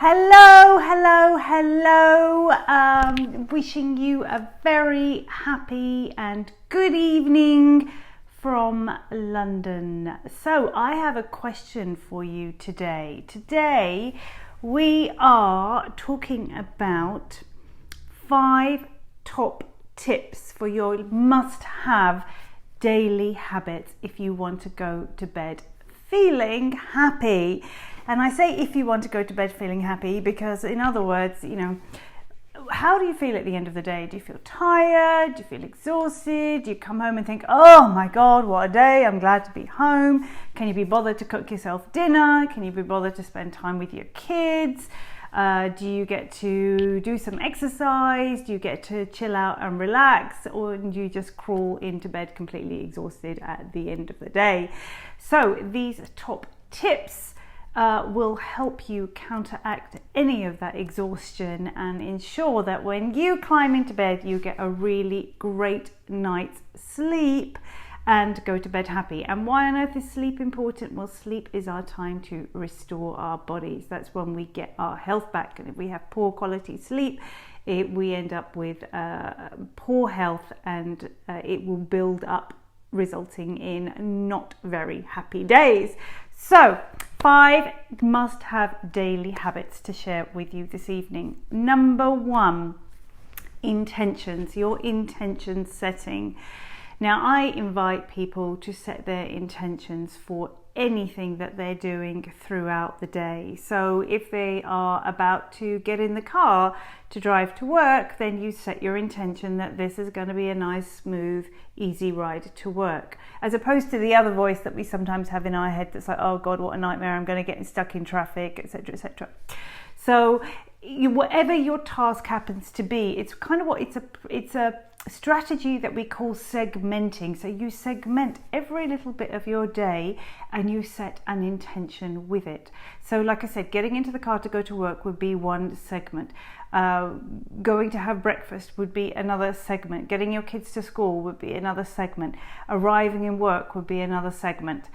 Hello, hello, hello. Wishing you a very happy and good evening from London. So I have a question for you today. Today we are talking about 5 top tips for your must-have daily habits if you want to go to bed feeling happy. And I say if you want to go to bed feeling happy because, in other words, how do you feel at the end of the day? Do you feel tired? Do you feel exhausted? Do you come home and think, oh my God, what a day, I'm glad to be home? Can you be bothered to cook yourself dinner? Can you be bothered to spend time with your kids? Do you get to do some exercise? Do you get to chill out and relax? Or do you just crawl into bed completely exhausted at the end of the day? So these top tips will help you counteract any of that exhaustion and ensure that when you climb into bed, you get a really great night's sleep and go to bed happy. And why on earth is sleep important? Well, sleep is our time to restore our bodies. That's when we get our health back. And if we have poor quality sleep, we end up with poor health, and it will build up, resulting in not very happy days. So 5 must-have daily habits to share with you this evening. Number 1, intentions, your intention setting. Now, I invite people to set their intentions for anything that they're doing throughout the day. So if they are about to get in the car to drive to work, then you set your intention that this is going to be a nice, smooth, easy ride to work, as opposed to the other voice that we sometimes have in our head that's like, oh God, what a nightmare, I'm going to get stuck in traffic, etc., etc. So whatever your task happens to be, it's kind of it's a strategy that we call segmenting. So you segment every little bit of your day and you set an intention with it. So like I said, getting into the car to go to work would be one segment. Going to have breakfast would be another segment. Getting your kids to school would be another segment. Arriving in work would be another segment.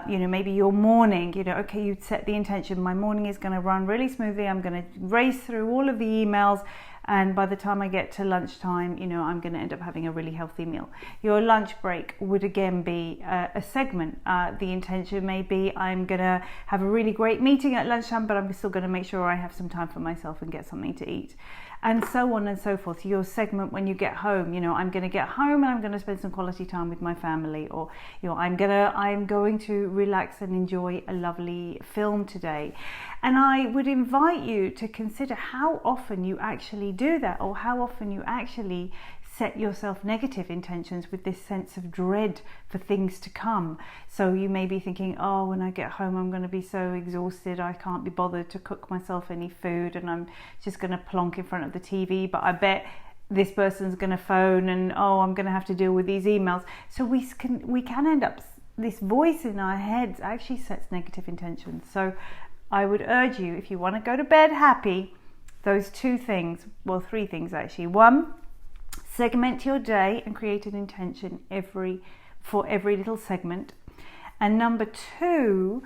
Maybe your morning, okay, you'd set the intention, my morning is going to run really smoothly, I'm going to race through all of the emails, and by the time I get to lunchtime, I'm going to end up having a really healthy meal. Your lunch break would again be a segment. The intention may be I'm going to have a really great meeting at lunchtime, but I'm still going to make sure I have some time for myself and get something to eat. And so on and so forth. Your segment when you get home, I'm going to get home and I'm going to spend some quality time with my family, or I'm going to relax and enjoy a lovely film today. And I would invite you to consider how often you actually do that, or how often you actually set yourself negative intentions with this sense of dread for things to come. So you may be thinking, oh, when I get home, I'm going to be so exhausted, I can't be bothered to cook myself any food, and I'm just going to plonk in front of the TV, but I bet this person's going to phone, and oh, I'm going to have to deal with these emails. So we can end up, this voice in our heads actually sets negative intentions. So I would urge you, if you want to go to bed happy, those 2 things, well, 3 things actually. 1, segment your day and create an intention for every little segment. And number 2,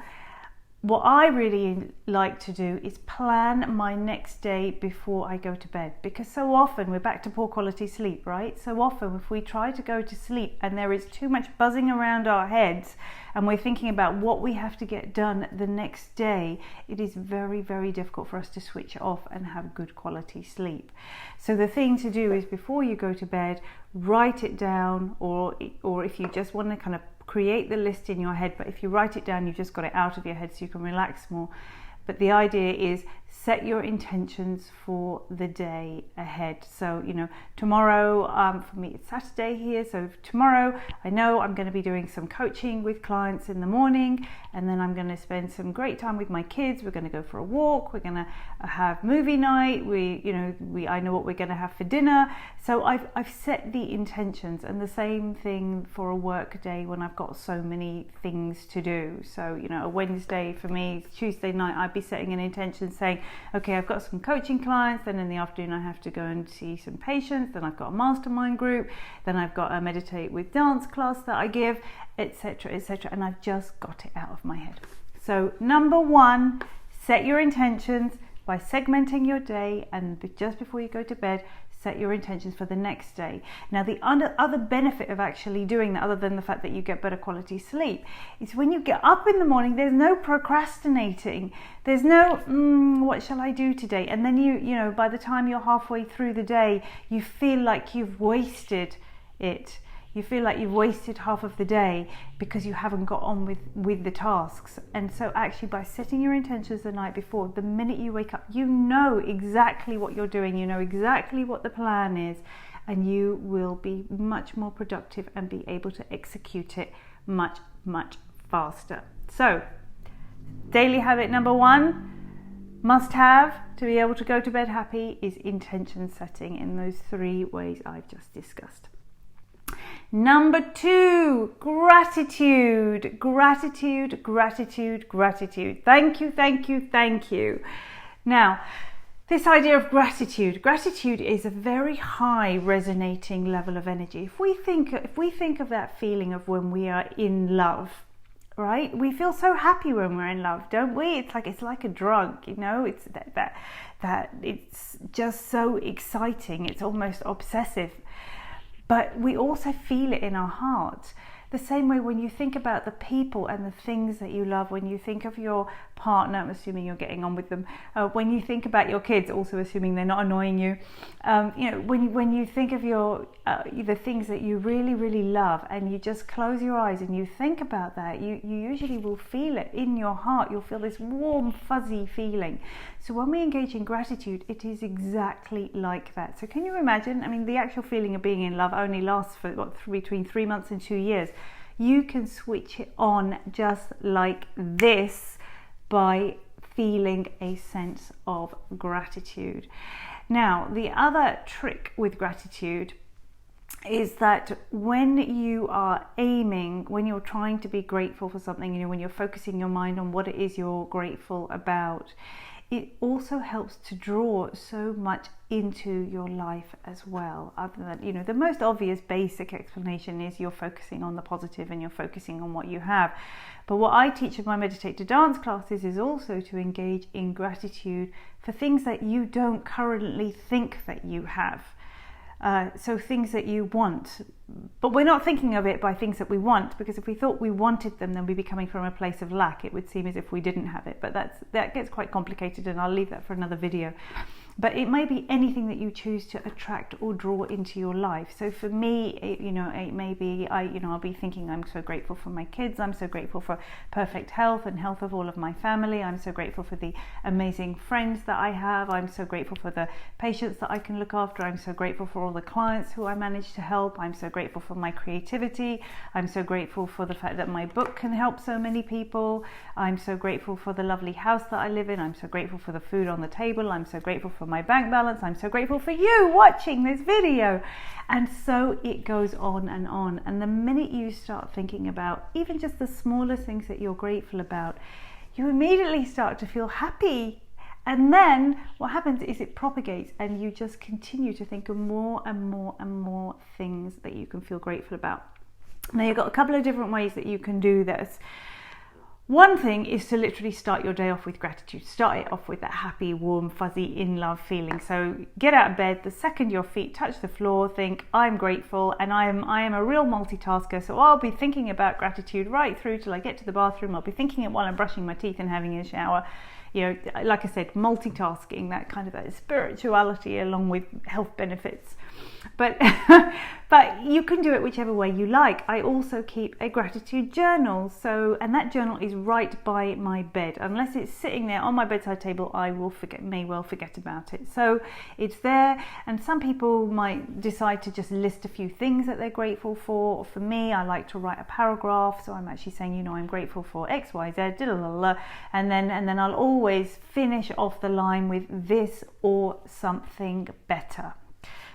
what I really like to do is plan my next day before I go to bed, because so often we're back to poor quality sleep, right? So often if we try to go to sleep and there is too much buzzing around our heads and we're thinking about what we have to get done the next day, it is very, very difficult for us to switch off and have good quality sleep. So the thing to do is, before you go to bed, write it down, or if you just want to kind of create the list in your head, but if you write it down, you've just got it out of your head so you can relax more. But the idea is, set your intentions for the day ahead. So, tomorrow, for me, it's Saturday here. So tomorrow, I know I'm going to be doing some coaching with clients in the morning, and then I'm going to spend some great time with my kids. We're going to go for a walk. We're going to have movie night. I know what we're going to have for dinner. So I've set the intentions, and the same thing for a work day when I've got so many things to do. So, a Wednesday for me, Tuesday night, I'd be setting an intention saying, okay, I've got some coaching clients, then in the afternoon I have to go and see some patients, then I've got a mastermind group, then I've got a meditate with dance class that I give, etc., etc., and I've just got it out of my head. So number 1, set your intentions. by segmenting your day, and just before you go to bed, set your intentions for the next day. Now, the other benefit of actually doing that, other than the fact that you get better quality sleep, is when you get up in the morning, there's no procrastinating. There's no, what shall I do today? And then you know, by the time you're halfway through the day, you feel like you've wasted it. You feel like you've wasted half of the day because you haven't got on with the tasks. And so actually, by setting your intentions the night before, the minute you wake up, you know exactly what you're doing, you know exactly what the plan is, and you will be much more productive and be able to execute it much, much faster. So, daily habit number 1, must have to be able to go to bed happy, is intention setting in those 3 ways I've just discussed. Number 2, gratitude. Gratitude, gratitude, gratitude. Thank you, thank you, thank you. Now, this idea of gratitude is a very high resonating level of energy. If we think of that feeling of when we are in love, right? We feel so happy when we're in love, don't we? It's like a drug, you know. It's that it's just so exciting. It's almost obsessive. But we also feel it in our hearts. The same way when you think about the people and the things that you love, when you think of your partner, I'm assuming you're getting on with them, when you think about your kids, also assuming they're not annoying you, you know, when you think of the things that you really, really love, and you just close your eyes and you think about that, you usually will feel it in your heart. You'll feel this warm, fuzzy feeling. So when we engage in gratitude, it is exactly like that. So can you imagine? I mean, the actual feeling of being in love only lasts for between 3 months and 2 years. You can switch it on just like this by feeling a sense of gratitude. Now, the other trick with gratitude is that when you are aiming, when you're trying to be grateful for something, you know, when you're focusing your mind on what it is you're grateful about, it also helps to draw so much into your life as well. Other than, you know, the most obvious basic explanation is you're focusing on the positive and you're focusing on what you have. But what I teach in my Meditate to Dance classes is also to engage in gratitude for things that you don't currently think that you have. So things that you want, but we're not thinking of it by things that we want, because if we thought we wanted them, then we'd be coming from a place of lack. It would seem as if we didn't have it, but that gets quite complicated, and I'll leave that for another video. But it may be anything that you choose to attract or draw into your life. So for me, it may be, I'll be thinking, I'm so grateful for my kids. I'm so grateful for perfect health and health of all of my family. I'm so grateful for the amazing friends that I have. I'm so grateful for the patients that I can look after. I'm so grateful for all the clients who I manage to help. I'm so grateful for my creativity. I'm so grateful for the fact that my book can help so many people. I'm so grateful for the lovely house that I live in. I'm so grateful for the food on the table. I'm so grateful for my bank balance. I'm so grateful for you watching this video. And so it goes on. And the minute you start thinking about even just the smallest things that you're grateful about, you immediately start to feel happy. And then what happens is it propagates, and you just continue to think of more and more and more things that you can feel grateful about. Now, you've got a couple of different ways that you can do this. One thing is to literally start your day off with gratitude. Start it off with that happy, warm, fuzzy, in love feeling. So get out of bed, the second your feet touch the floor, think, I'm grateful, and I am a real multitasker, so I'll be thinking about gratitude right through till I get to the bathroom. I'll be thinking it while I'm brushing my teeth and having a shower. You know, like I said, multitasking, that kind of spirituality along with health benefits. But you can do it whichever way you like. I also keep a gratitude journal, and that journal is right by my bed. Unless it's sitting there on my bedside table, I may well forget about it. So it's there, and some people might decide to just list a few things that they're grateful for. For me, I like to write a paragraph, so I'm actually saying, I'm grateful for X, Y, Z, and then I'll always finish off the line with this or something better.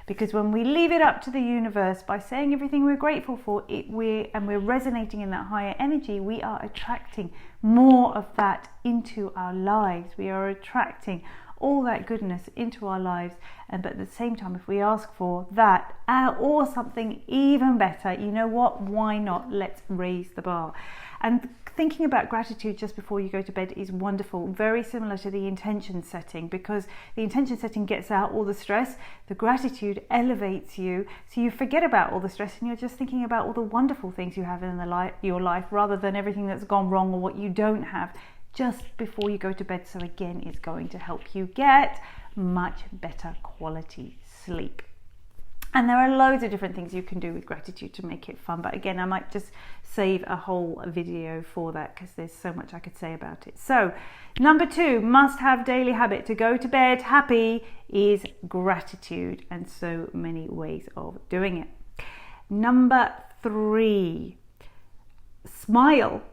Because when we leave it up to the universe by saying everything we're grateful for, we're resonating in that higher energy, we are attracting more of that into our lives. We are attracting all that goodness into our lives. But at the same time, if we ask for that or something even better, you know what? Why not? Let's raise the bar. And thinking about gratitude just before you go to bed is wonderful, very similar to the intention setting, because the intention setting gets out all the stress, the gratitude elevates you, so you forget about all the stress and you're just thinking about all the wonderful things you have in your life rather than everything that's gone wrong or what you don't have, just before you go to bed. So again, it's going to help you get much better quality sleep. And there are loads of different things you can do with gratitude to make it fun. But again, I might just save a whole video for that because there's so much I could say about it. So, number 2, must-have daily habit to go to bed happy is gratitude, and so many ways of doing it. Number 3, smile.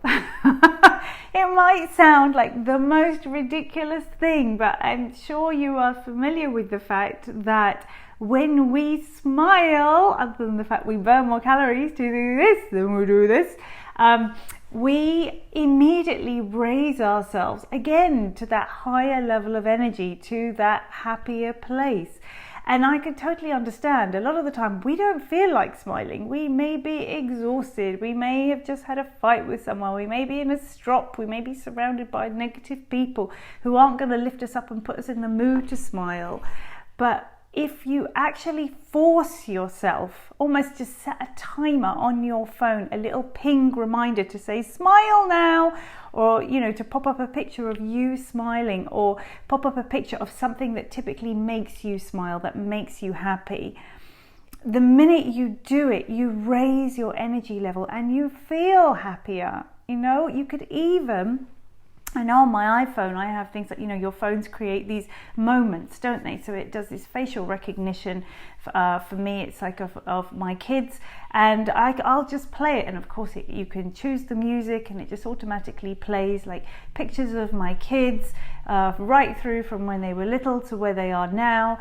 It might sound like the most ridiculous thing, but I'm sure you are familiar with the fact that when we smile, other than the fact we burn more calories to do this than we do this, we immediately raise ourselves again to that higher level of energy, to that happier place. And I can totally understand, a lot of the time we don't feel like smiling. We may be exhausted, we may have just had a fight with someone, we may be in a strop, we may be surrounded by negative people who aren't going to lift us up and put us in the mood to smile. But if you actually force yourself, almost just set a timer on your phone, a little ping reminder to say smile now, or to pop up a picture of you smiling, or pop up a picture of something that typically makes you smile, that makes you happy. The minute you do it, you raise your energy level and you feel happier. You could even, I know on my iPhone I have things like, your phones create these moments, don't they? So it does this facial recognition. For me, it's like of my kids, and I'll just play it. And of course, you can choose the music, and it just automatically plays like pictures of my kids, right through from when they were little to where they are now,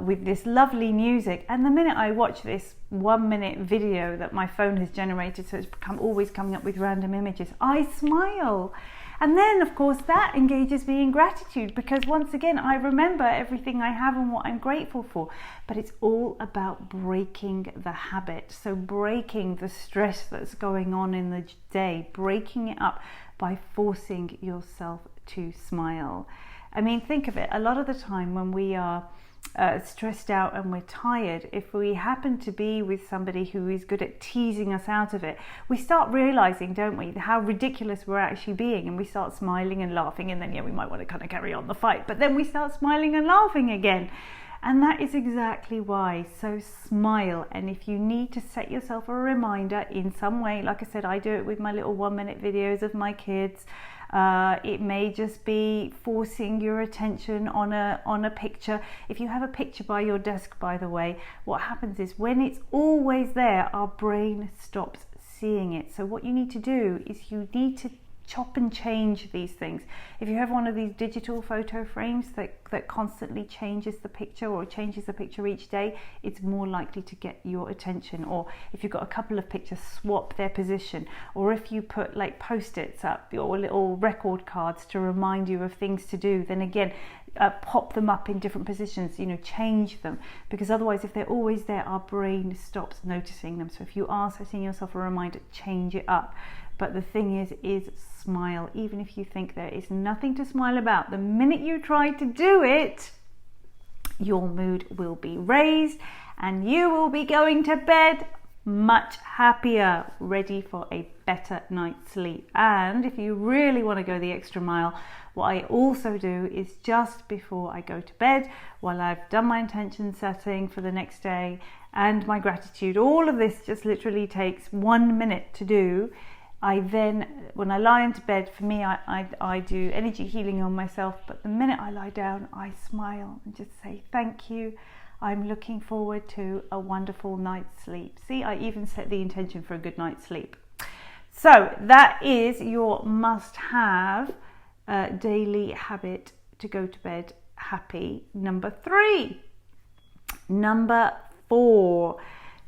with this lovely music. And the minute I watch this 1-minute video that my phone has generated, so it's always coming up with random images, I smile. And then, of course, that engages me in gratitude, because once again, I remember everything I have and what I'm grateful for. But it's all about breaking the habit. So breaking the stress that's going on in the day, breaking it up by forcing yourself to smile. I mean, think of it. A lot of the time when we are stressed out and we're tired, if we happen to be with somebody who is good at teasing us out of it, we start realizing, don't we, how ridiculous we're actually being, and we start smiling and laughing, and then we might want to kind of carry on the fight, but then we start smiling and laughing again. And that is exactly why. So smile. And if you need to set yourself a reminder in some way, like I said, I do it with my little 1-minute videos of my kids. It may just be forcing your attention on a picture. If you have a picture by your desk, by the way, what happens is when it's always there, our brain stops seeing it. So what you need to do is you need to chop and change these things. If you have one of these digital photo frames that constantly changes the picture, or changes the picture each day, it's more likely to get your attention. Or if you've got a couple of pictures, swap their position. Or if you put like post-its up or little record cards to remind you of things to do, then again, pop them up in different positions, change them, because otherwise if they're always there, our brain stops noticing them. So if you are setting yourself a reminder, change it up. But the thing is smile. Even if you think there is nothing to smile about, the minute you try to do it, your mood will be raised and you will be going to bed much happier, ready for a better night's sleep. And if you really want to go the extra mile, what I also do is just before I go to bed, while I've done my intention setting for the next day and my gratitude, all of this just literally takes 1 minute to do. I then, when I lie into bed, for me, I do energy healing on myself, but the minute I lie down, I smile and just say, thank you. I'm looking forward to a wonderful night's sleep. See, I even set the intention for a good night's sleep. So that is your must-have daily habit to go to bed happy. Number 3. Number 4.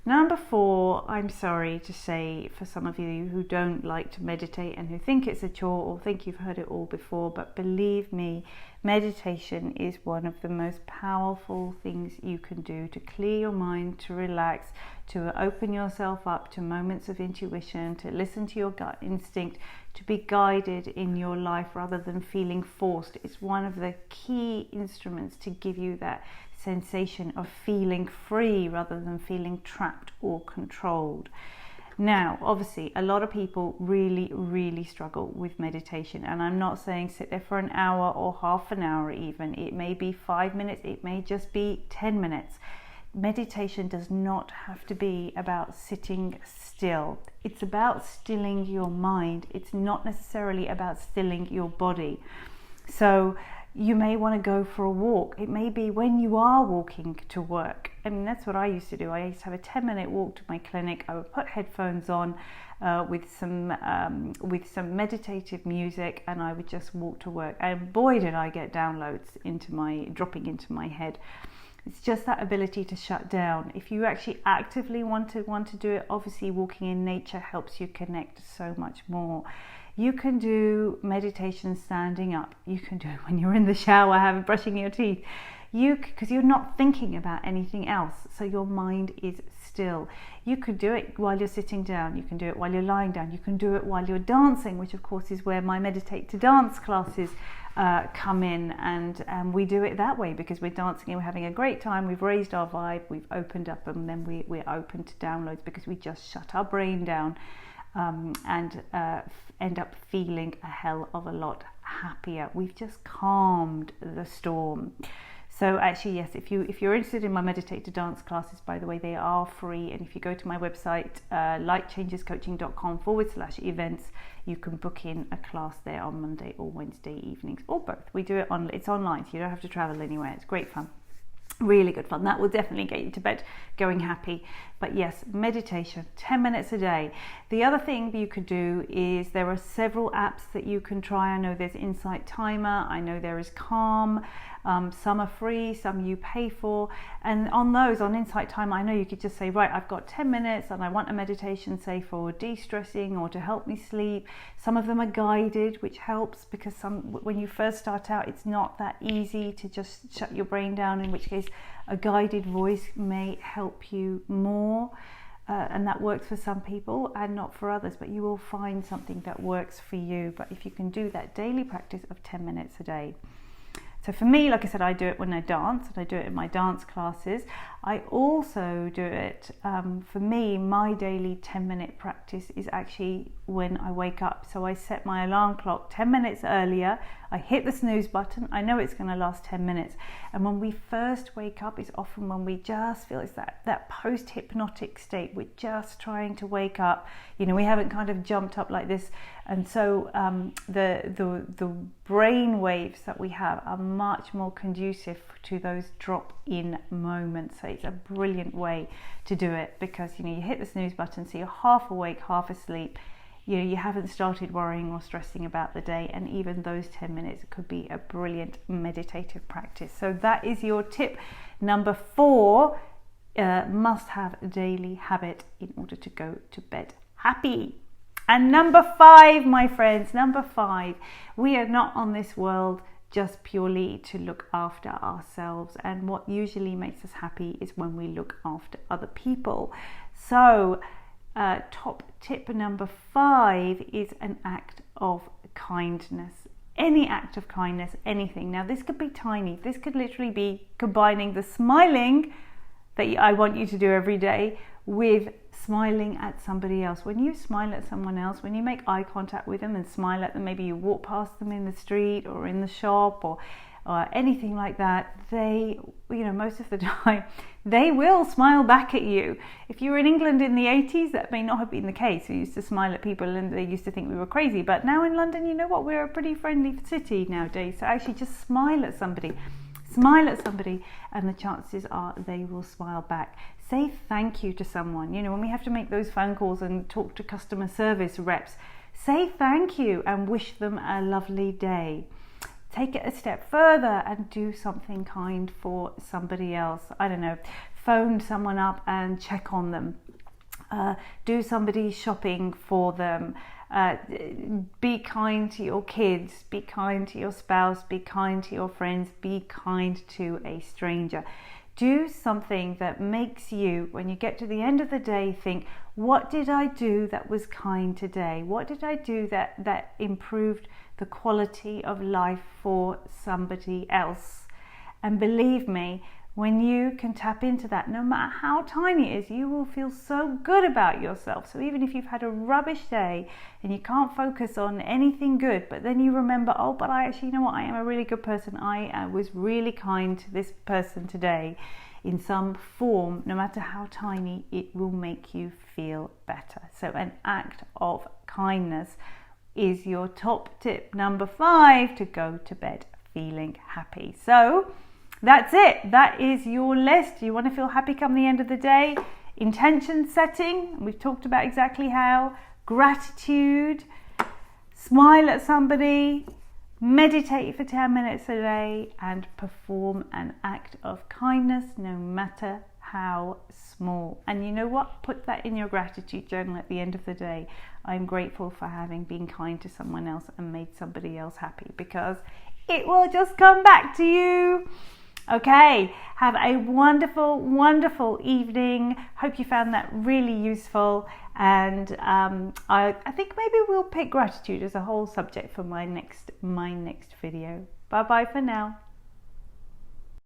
Number 4, I'm sorry to say for some of you who don't like to meditate and who think it's a chore or think you've heard it all before, but believe me, meditation is one of the most powerful things you can do to clear your mind, to relax, to open yourself up to moments of intuition, to listen to your gut instinct, to be guided in your life rather than feeling forced. It's one of the key instruments to give you that sensation of feeling free rather than feeling trapped or controlled. Now, obviously, a lot of people really struggle with meditation, and I'm not saying sit there for an hour or half an hour even. It may be 5 minutes, it may just be 10 minutes. Meditation does not have to be about sitting still. It's about stilling your mind. It's not necessarily about stilling your body. So you may want to go for a walk. It may be when you are walking to work. I mean, that's what I used to do. I used to have a 10-minute walk to my clinic. I would put headphones on with some meditative music, and I would just walk to work. And boy, did I get downloads dropping into my head. It's just that ability to shut down. If you actually actively want to do it, obviously walking in nature helps you connect so much more. You can do meditation standing up. You can do it when you're in the shower, brushing your teeth. Because you're not thinking about anything else, so your mind is still. You could do it while you're sitting down. You can do it while you're lying down. You can do it while you're dancing, which of course is where my meditate to dance classes come in, and we do it that way because we're dancing and we're having a great time. We've raised our vibe, we've opened up, and then we're open to downloads because we just shut our brain down. And end up feeling a hell of a lot happier. We've just calmed the storm. So actually, yes, if you're interested in my meditate to dance classes, by the way, they are free. And if you go to my website, lightchangescoaching.com/events, you can book in a class there on Monday or Wednesday evenings, or both. We do it it's online, so you don't have to travel anywhere. It's great fun. Really good fun. That will definitely get you to bed going happy. But yes, meditation, 10 minutes a day. The other thing you could do is there are several apps that you can try. I know there's Insight Timer. I know there is Calm. Some are free, some you pay for. And on Insight Timer, I know you could just say, right, I've got 10 minutes and I want a meditation, say for de-stressing or to help me sleep. Some of them are guided, which helps because when you first start out, it's not that easy to just shut your brain down, in which case a guided voice may help you more. And that works for some people and not for others, but you will find something that works for you. But if you can do that daily practice of 10 minutes a day. So for me, like I said, I do it when I dance, and I do it in my dance classes. I also do it, for me, my daily 10-minute practice is actually when I wake up. So I set my alarm clock 10 minutes earlier. I hit the snooze button. I know it's going to last 10 minutes. And when we first wake up is often when we just feel it's that post-hypnotic state. We're just trying to wake up. You know, we haven't kind of jumped up like this. And so the brain waves that we have are much more conducive to those drop-in moments. So it's a brilliant way to do it because, you know, you hit the snooze button, so you're half awake, half asleep. You know, you haven't started worrying or stressing about the day, and even those 10 minutes could be a brilliant meditative practice. So that is your tip number 4, must-have daily habit in order to go to bed happy. And number 5, my friends, number 5, we are not on this world just purely to look after ourselves, and what usually makes us happy is when we look after other people. So top tip number 5 is an act of kindness. Any act of kindness, anything. Now this could be tiny. This could literally be combining the smiling that I want you to do every day with smiling at somebody else. When you smile at someone else, when you make eye contact with them and smile at them, maybe you walk past them in the street or in the shop or anything like that, they, you know, most of the time they will smile back at you. If you were in England in the 80s, that may not have been the case. We used to smile at people and they used to think we were crazy. But now in London, you know what, we're a pretty friendly city nowadays. So actually just smile at somebody and the chances are they will smile back. Say thank you to someone. You know, when we have to make those phone calls and talk to customer service reps, say thank you and wish them a lovely day. Take it a step further and do something kind for somebody else. I don't know. phone someone up and check on them. Do somebody's shopping for them. Be kind to your kids, be kind to your spouse, be kind to your friends, be kind to a stranger. Do something that makes you, when you get to the end of the day, think, what did I do that was kind today? What did I do that improved the quality of life for somebody else? And believe me, when you can tap into that, no matter how tiny it is, you will feel so good about yourself. So even if you've had a rubbish day and you can't focus on anything good, but then you remember, oh, but I actually, you know what, I am a really good person. I was really kind to this person today in some form, no matter how tiny, it will make you feel better. So an act of kindness is your top tip number 5 to go to bed feeling happy. So that's it. That is your list. You want to feel happy come the end of the day. Intention setting. We've talked about exactly how. Gratitude. Smile at somebody. Meditate for 10 minutes a day. And perform an act of kindness, no matter how small. And you know what? Put that in your gratitude journal at the end of the day. I'm grateful for having been kind to someone else and made somebody else happy, because it will just come back to you. Okay, have a wonderful, wonderful evening. Hope you found that really useful. And I think maybe we'll pick gratitude as a whole subject for my next video. Bye bye for now.